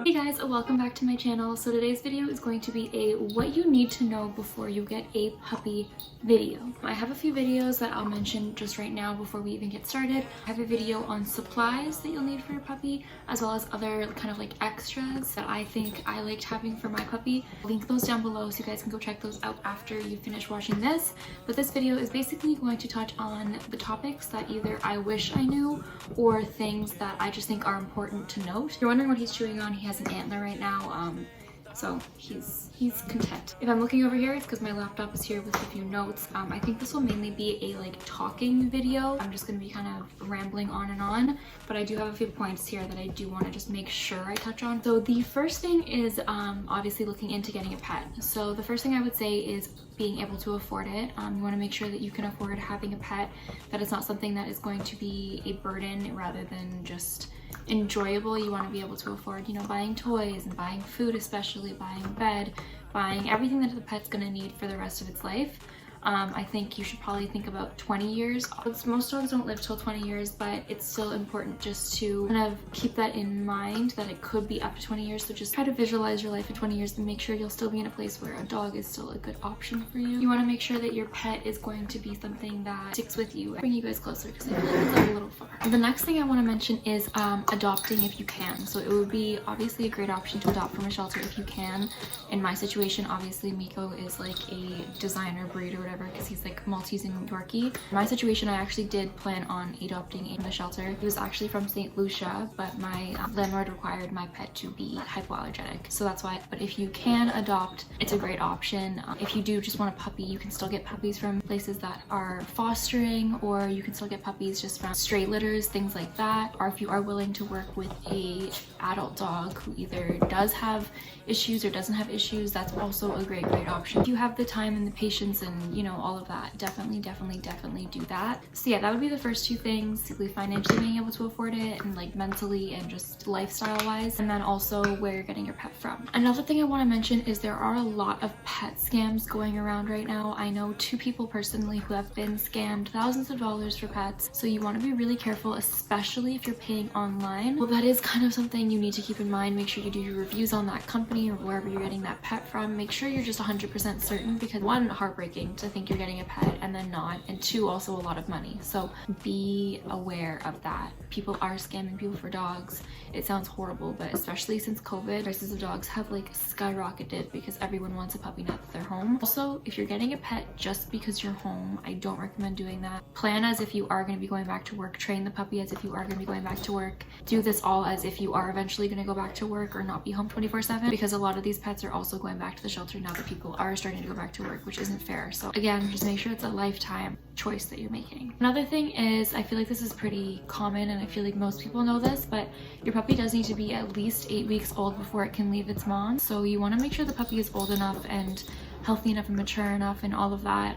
Hey guys, welcome back to my channel. So today's video is going to be a what you need to know before you get a puppy video. I have a few videos that I'll mention just right now before we even get started. I have a video on supplies that you'll need for your puppy, as well as other kind of like extras that I think I liked having for my puppy. I'll link those down below so you guys can go check those out after you finish watching this. But this video is basically going to touch on the topics that either I wish I knew or things that I just think are important to note. If you're wondering what he's chewing on, he has an antler right now, so he's content. If I'm looking over here, it's because my laptop is here with a few notes. I think this will mainly be a like talking video. I'm just going to be kind of rambling on and on, but I do have a few points here that I do want to just make sure I touch on. So the first thing is obviously looking into getting a pet. So the first thing I would say is being able to afford it. You want to make sure that you can afford having a pet, that it's not something that is going to be a burden rather than just enjoyable. You want to be able to afford, you know, buying toys and buying food, especially buying bed, buying everything that the pet's going to need for the rest of its life. I think you should probably think about 20 years. Most dogs don't live till 20 years, but it's still important just to kind of keep that in mind that it could be up to 20 years. So just try to visualize your life in 20 years and make sure you'll still be in a place where a dog is still a good option for you. You want to make sure that your pet is going to be something that sticks with you. Bring you guys closer because I feel like it's a little far. The next thing I want to mention is adopting if you can. So it would be obviously a great option to adopt from a shelter if you can. In my situation, obviously Miko is like a designer breed or whatever, because he's like Maltese and Yorkie. In my situation, I actually did plan on adopting in the shelter. He was actually from St. Lucia, but my landlord required my pet to be hypoallergenic, so that's why. But if you can adopt, it's a great option. If you do just want a puppy, you can still get puppies from places that are fostering, or you can still get puppies just from stray litters, things like that. Or if you are willing to work with a adult dog who either does have issues or doesn't have issues, that's also a great option. If you have the time and the patience and, you know, all of that, definitely do that. So yeah, that would be the first two things, basically financially being able to afford it, and like mentally and just lifestyle wise, and then also where you're getting your pet from. Another thing I want to mention is there are a lot of pet scams going around right now. I know 2 people personally who have been scammed thousands of dollars for pets, so you want to be really careful, especially if you're paying online. Well, that is kind of something you need to keep in mind. Make sure you do your reviews on that company or wherever you're getting that pet from. Make sure you're just 100% certain, because 1, heartbreaking to think you're getting a pet and then not, and 2, also a lot of money. So be aware of that. People are scamming people for dogs. It sounds horrible, but especially since COVID, prices of dogs have like skyrocketed because everyone wants a puppy now that they're home. Also, if you're getting a pet just because you're home, I don't recommend doing that. Plan as if you are going to be going back to work. Train the puppy as if you are going to be going back to work. Do this all as if you are eventually going to go back to work or not be home 24/7, because a lot of these pets are also going back to the shelter now that people are starting to go back to work, which isn't fair. So again, just make sure it's a lifetime choice that you're making. Another thing is, I feel like this is pretty common and I feel like most people know this, but your puppy does need to be at least 8 weeks old before it can leave its mom. So you want to make sure the puppy is old enough and healthy enough and mature enough and all of that.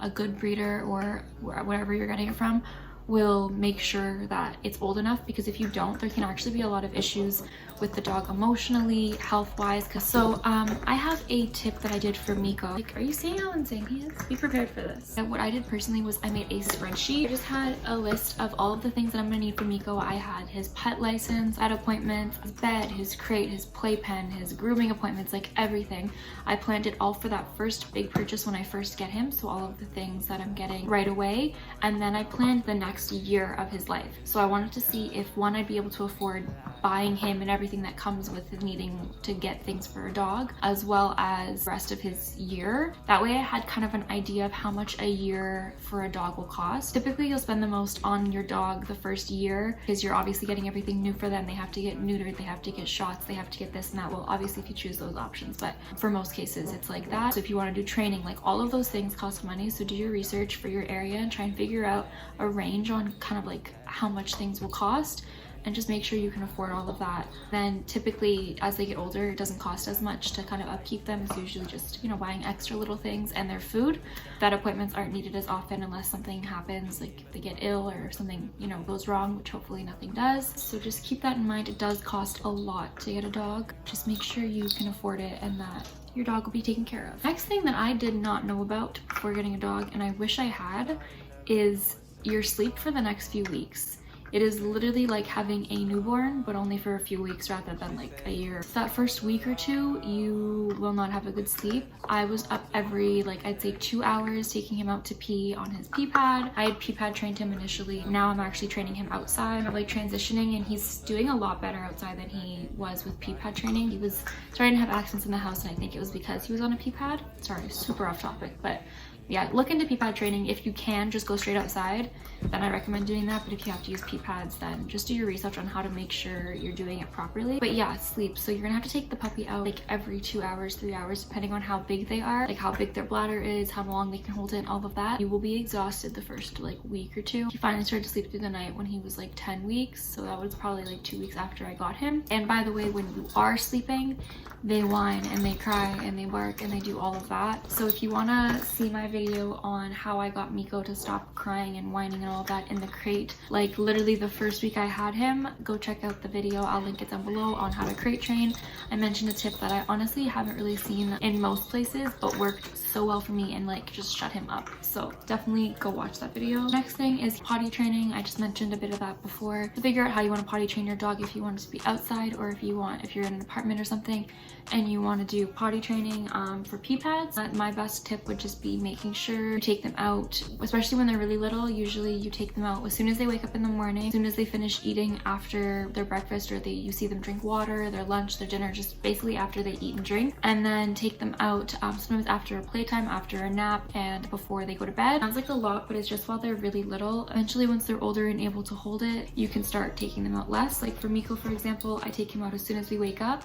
A good breeder or wherever you're getting it from will make sure that it's old enough, because if you don't, there can actually be a lot of issues with the dog emotionally, health-wise. So I have a tip that I did for Miko. Like, are you seeing how insane he is? Be prepared for this. And what I did personally was I made a spreadsheet. I just had a list of all of the things that I'm gonna need for Miko. I had his pet license, pet appointments, his bed, his crate, his playpen, his grooming appointments, like everything. I planned it all for that first big purchase when I first get him, so all of the things that I'm getting right away. And then I planned the next year of his life. So I wanted to see if, 1, I'd be able to afford buying him and everything that comes with needing to get things for a dog, as well as the rest of his year. That way I had kind of an idea of how much a year for a dog will cost. Typically you'll spend the most on your dog the first year, because you're obviously getting everything new for them. They have to get neutered, they have to get shots, they have to get this and that. Well, obviously if you choose those options, but for most cases it's like that. So if you want to do training, like all of those things cost money. So do your research for your area and try and figure out a range on kind of like how much things will cost, and just make sure you can afford all of that. Then typically as they get older, it doesn't cost as much to kind of upkeep them. It's usually just, you know, buying extra little things and their food. Vet appointments aren't needed as often unless something happens, like they get ill or something, you know, goes wrong, which hopefully nothing does. So just keep that in mind. It does cost a lot to get a dog. Just make sure you can afford it and that your dog will be taken care of. Next thing that I did not know about before getting a dog, and I wish I had, is your sleep for the next few weeks. It is literally like having a newborn, but only for a few weeks rather than like a year. So that first week or two, you will not have a good sleep. I was up every, like, I'd say 2 hours taking him out to pee on his pee pad. I had pee pad trained him initially. Now I'm actually training him outside. I'm like transitioning, and he's doing a lot better outside than he was with pee pad training. He was starting to have accents in the house, and I think it was because he was on a pee pad. Sorry, super off topic, but yeah, look into pee pad training. If you can just go straight outside, then I recommend doing that. But if you have to use pee pads, then just do your research on how to make sure you're doing it properly. But yeah, sleep. So you're gonna have to take the puppy out like every 2 hours, 3 hours, depending on how big they are, like how big their bladder is, how long they can hold it, all of that. You will be exhausted the first like week or two. He finally started to sleep through the night when he was like 10 weeks. So that was probably like 2 weeks after I got him. And by the way, when you are sleeping, they whine and they cry and they bark and they do all of that. So if you wanna see my video on how I got Miko to stop crying and whining and all of that in the crate, like literally the first week I had him, go check out the video. I'll link it down below on how to crate train. I mentioned a tip that I honestly haven't really seen in most places, but worked so well for me and like just shut him up. So definitely go watch that video. Next thing is potty training. I just mentioned a bit of that before. To figure out how you want to potty train your dog, if you want it to be outside or if you're in an apartment or something and you want to do potty training for pee pads, my best tip would just be making sure you take them out, especially when they're really little. Usually you take them out as soon as they wake up in the morning, as soon as they finish eating after their breakfast, or you see them drink water, their lunch, their dinner, just basically after they eat and drink, and then take them out sometimes after a playtime, after a nap, and before they go to bed. Sounds like a lot, but it's just while they're really little. Eventually, once they're older and able to hold it, you can start taking them out less. Like for Miko, for example, I take him out as soon as we wake up,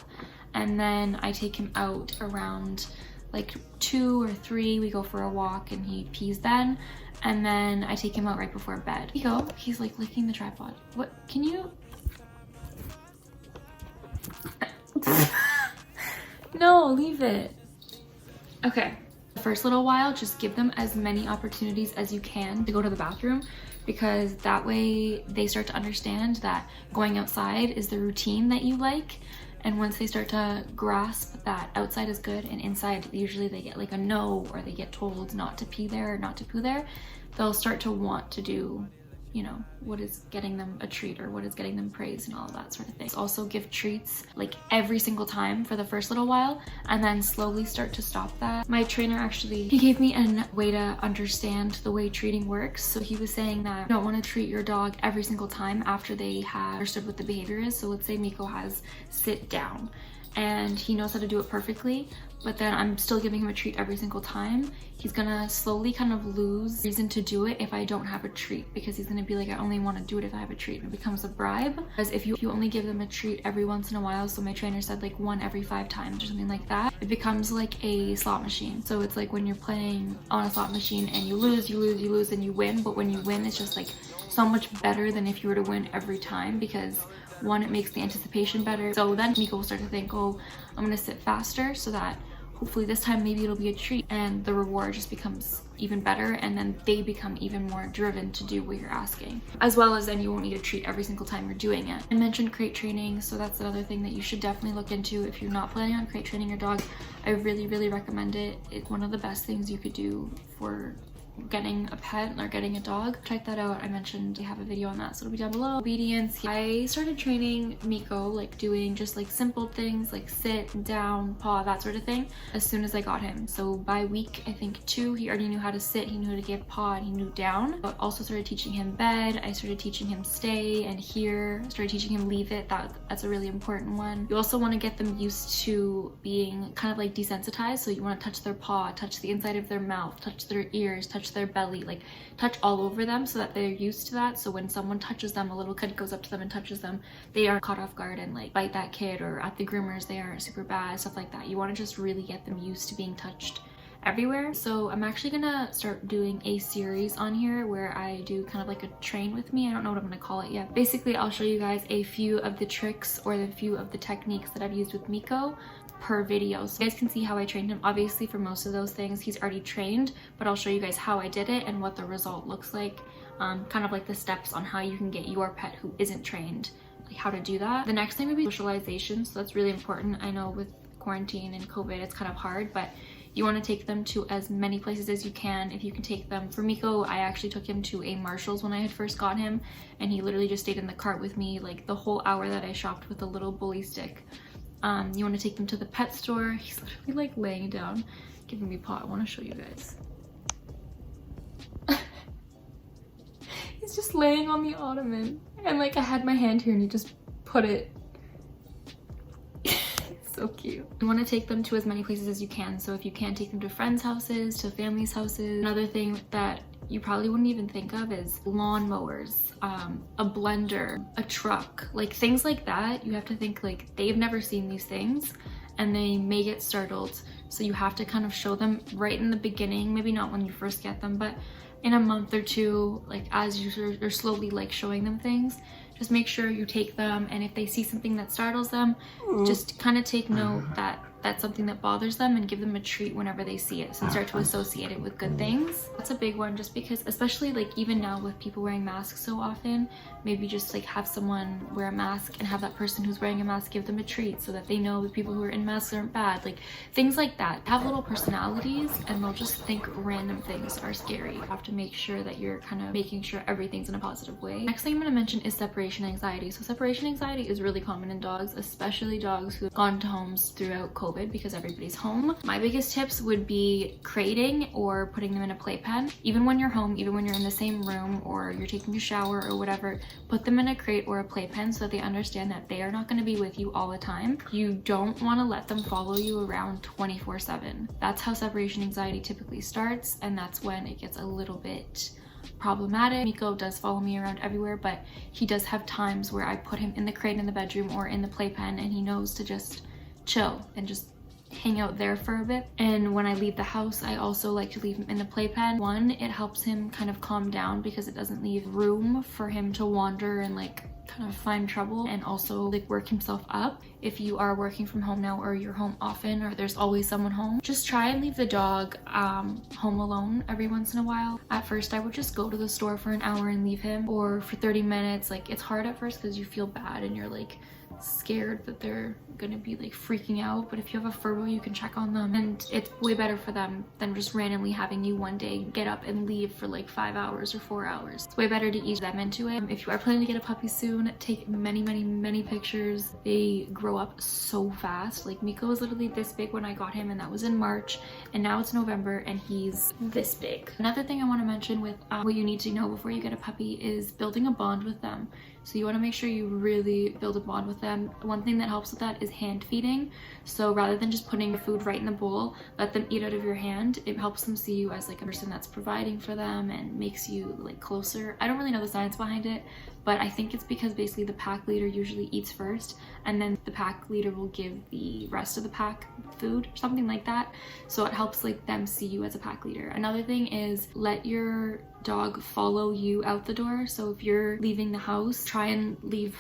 and then I take him out around like 2 or 3. We go for a walk and he pees then, and then I take him out right before bed. Miko, he's like licking the tripod. What, can you? No, leave it. Okay, the first little while, just give them as many opportunities as you can to go to the bathroom, because that way they start to understand that going outside is the routine that you like. And once they start to grasp that outside is good and inside, usually they get like a no, or they get told not to pee there or not to poo there, they'll start to want to do, you know, what is getting them a treat or what is getting them praise and all of that sort of thing. Also give treats like every single time for the first little while, and then slowly start to stop that. My trainer actually, he gave me a way to understand the way treating works. So he was saying that you don't want to treat your dog every single time after they have understood what the behavior is. So let's say Miko has sit down and he knows how to do it perfectly, but then I'm still giving him a treat every single time. He's gonna slowly kind of lose reason to do it if I don't have a treat, because he's gonna be like, I only want to do it if I have a treat. It becomes a bribe. Because if you only give them a treat every once in a while, so my trainer said like 1 every 5 times or something like that, it becomes like a slot machine. So it's like when you're playing on a slot machine and you lose and you win, but when you win, it's just like so much better than if you were to win every time, because 1, it makes the anticipation better. So then Miko will start to think, oh, I'm gonna sit faster so that hopefully this time maybe it'll be a treat, and the reward just becomes even better, and then they become even more driven to do what you're asking. As well as then you won't need a treat every single time you're doing it. I mentioned crate training, so that's another thing that you should definitely look into if you're not planning on crate training your dog. I really recommend it. It's one of the best things you could do for getting a pet or getting a dog. Check that out. I mentioned I have a video on that, so it'll be down below. Obedience. I started training Miko, like doing just like simple things like sit, down, paw, that sort of thing, as soon as I got him. So by week, I think 2, he already knew how to sit, he knew how to give paw, and he knew down. But also started teaching him bed. I started teaching him stay and here. Started teaching him leave it. That's a really important one. You also want to get them used to being kind of like desensitized. So you want to touch their paw, touch the inside of their mouth, touch their ears, touch their belly, like touch all over them, so that they're used to that. So when someone touches them, a little kid goes up to them and touches them, they aren't caught off guard and like bite that kid, or at the groomers they aren't super bad, stuff like that. You want to just really get them used to being touched everywhere. So I'm actually gonna start doing a series on here where I do kind of like a train with me. I don't know what I'm gonna call it yet. Basically, I'll show you guys a few of the tricks or a few of the techniques that I've used with Miko per video, so you guys can see how I trained him. Obviously for most of those things he's already trained, but I'll show you guys how I did it and what the result looks like, kind of like the steps on how you can get your pet who isn't trained, like how to do that. The next thing would be socialization. So that's really important. I know with quarantine and COVID it's kind of hard, but You want to take them to as many places as you can. If you can take them, for Miko, I actually took him to a Marshall's when I had first got him, and he literally just stayed in the cart with me like the whole hour that I shopped with a little bully stick. You want to take them to the pet store. He's literally like laying down, giving me paw. I want to show you guys. He's just laying on the ottoman, and like I had my hand here and he just put it. So cute. You want to take them to as many places as you can. So if you can't take them to friends' houses, to families' houses. Another thing that you probably wouldn't even think of is lawn mowers, a blender, a truck, like things like that. You have to think like they've never seen these things and they may get startled. So you have to kind of show them right in the beginning, maybe not when you first get them, but in a month or two, like as you're slowly like showing them things, just make sure you take them, and if they see something that startles them, just kind of take note that that's something that bothers them and give them a treat whenever they see it, so start to associate it with good things. That's a big one, just because especially like even now with people wearing masks so often, maybe just like have someone wear a mask and have that person who's wearing a mask give them a treat so that they know the people who are in masks aren't bad, like things like that. Have little personalities and they'll just think random things are scary. You have to make sure that you're kind of making sure everything's in a positive way. Next thing I'm going to mention is separation anxiety. So separation anxiety is really common in dogs, especially dogs who have gone to homes throughout COVID because everybody's home. My biggest tips would be crating or putting them in a playpen. Even when you're home, even when you're in the same room or you're taking a shower or whatever, put them in a crate or a playpen so that they understand that they are not going to be with you all the time. You don't want to let them follow you around 24/7. That's how separation anxiety typically starts, and that's when it gets a little bit problematic. Miko does follow me around everywhere, but he does have times where I put him in the crate in the bedroom or in the playpen and he knows to just chill and just hang out there for a bit. And when I leave the house, I also like to leave him in the playpen. One, it helps him kind of calm down because it doesn't leave room for him to wander and like kind of find trouble and also like work himself up. If you are working from home now or you're home often or there's always someone home, just try and leave the dog home alone every once in a while. At first I would just go to the store for an hour and leave him, or for 30 minutes. Like it's hard at first because you feel bad and you're like scared that they're gonna be like freaking out, but if you have a furbo you can check on them, and it's way better for them than just randomly having you one day get up and leave for like 5 hours or 4 hours. It's way better to ease them into it. If you are planning to get a puppy soon, take many pictures. They grow up so fast. Like Miko was literally this big when I got him, and that was in March, and now it's November and he's this big. Another thing I want to mention with what you need to know before you get a puppy is building a bond with them. So you want to make sure you really build a bond with them. One thing that helps with that is hand feeding. So rather than just putting your food right in the bowl, let them eat out of your hand. It helps them see you as like a person that's providing for them and makes you like closer. I don't really know the science behind it, but I think it's because basically the pack leader usually eats first, and then the pack leader will give the rest of the pack food or something like that. So it helps like them see you as a pack leader. Another thing is let your dog follow you out the door. So if you're leaving the house, try and leave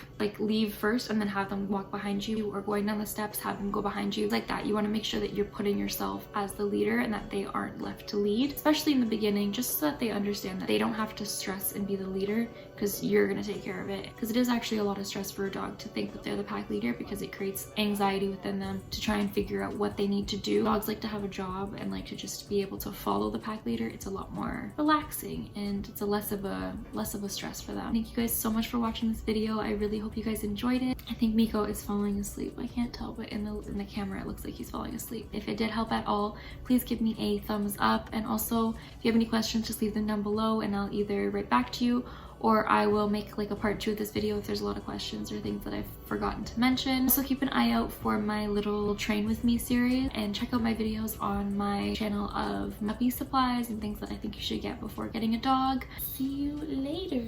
first and then have them walk behind you, or going down the steps, have them go behind you, like that. You want to make sure that you're putting yourself as the leader and that they aren't left to lead, especially in the beginning, just so that they understand that they don't have to stress and be the leader because you're going to take care of it. Because it is actually a lot of stress for a dog to think that they're the pack leader, because it creates anxiety within them to try and figure out what they need to do. Dogs like to have a job and like to just be able to follow the pack leader. It's a lot more relaxing and it's a less of a stress for them. Thank you guys so much for watching this video. I really hope you guys enjoyed it. I think Miko is falling asleep. I can't tell, but in the camera it looks like he's falling asleep. If it did help at all, please give me a thumbs up, and also if you have any questions, just leave them down below and I'll either write back to you, or I will make like a part 2 of this video if there's a lot of questions or things that I've forgotten to mention. Also keep an eye out for my little train with me series, and check out my videos on my channel of puppy supplies and things that I think you should get before getting a dog. See you later.